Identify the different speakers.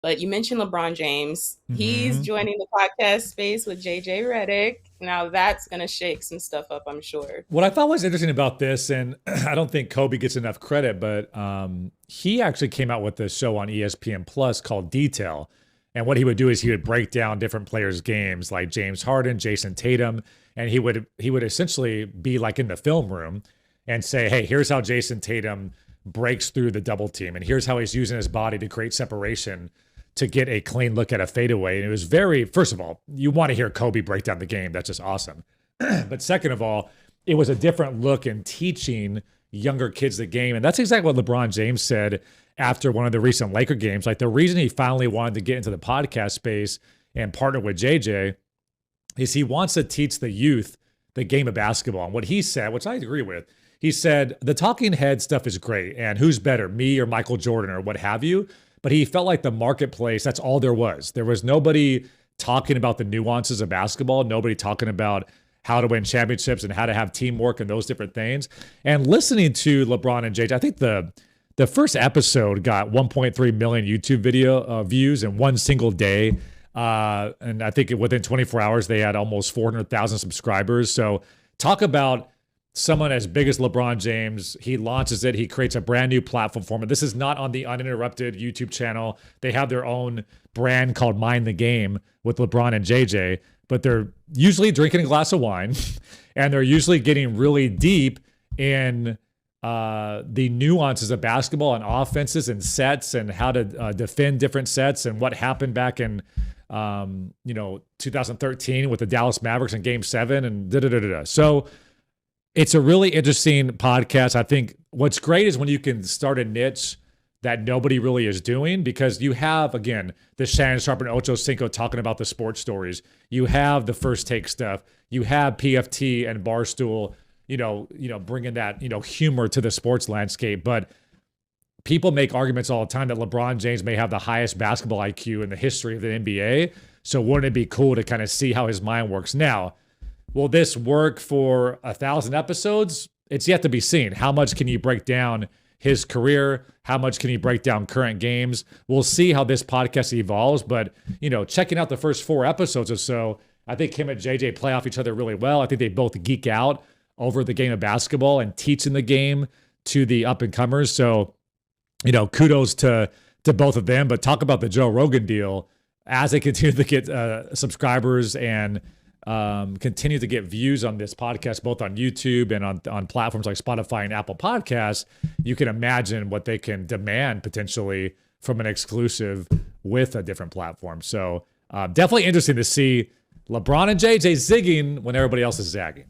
Speaker 1: But you mentioned LeBron James. He's
Speaker 2: Hmm.
Speaker 1: joining the podcast space with JJ Redick. Now that's going to shake some stuff up, I'm sure.
Speaker 2: What I thought was interesting about this, and I don't think Kobe gets enough credit, but he actually came out with this show on ESPN Plus called Detail. And what he would do is he would break down different players' games, like James Harden, Jason Tatum, and he would essentially be like in the film room and say, "Hey, here's how Jason Tatum breaks through the double team, and here's how he's using his body to create separation to get a clean look at a fadeaway." And it was very, first of all, you want to hear Kobe break down the game. That's just awesome. But second of all, it was a different look in teaching younger kids the game. And that's exactly what LeBron James said after one of the recent Laker games. Like the reason he finally wanted to get into the podcast space and partner with JJ is he wants to teach the youth the game of basketball. And what he said, which I agree with, he said the talking head stuff is great. And who's better, me or Michael Jordan or what have you? But he felt like the marketplace, that's all there was. There was nobody talking about the nuances of basketball, nobody talking about how to win championships and how to have teamwork and those different things. And listening to LeBron and JJ, I think the first episode got 1.3 million YouTube video views in one single day. And I think within 24 hours, they had almost 400,000 subscribers. So talk about someone as big as LeBron James. He launches it. He creates a brand new platform for him. This is not on the Uninterrupted YouTube channel. They have their own brand called Mind the Game with LeBron and JJ, but they're usually drinking a glass of wine and they're usually getting really deep in the nuances of basketball and offenses and sets and how to defend different sets and what happened back in 2013 with the Dallas Mavericks in Game 7 and da da da da. So it's a really interesting podcast. I think what's great is when you can start a niche that nobody really is doing, because you have, again, the Shannon Sharp and Ocho Cinco talking about the sports stories. You have the First Take stuff. You have PFT and Barstool, bringing that, humor to the sports landscape. But people make arguments all the time that LeBron James may have the highest basketball IQ in the history of the NBA. So wouldn't it be cool to kind of see how his mind works? Now, will this work for 1,000 episodes? It's yet to be seen. How much can you break down his career? How much can he break down current games? We'll see how this podcast evolves. But, checking out the first 4 episodes or so, I think him and JJ play off each other really well. I think they both geek out over the game of basketball and teaching the game to the up and comers. So, kudos to both of them. But talk about the Joe Rogan deal as they continue to get subscribers and continue to get views on this podcast, both on YouTube and on platforms like Spotify and Apple Podcasts. You can imagine what they can demand potentially from an exclusive with a different platform. So definitely interesting to see LeBron and JJ zigging when everybody else is zagging.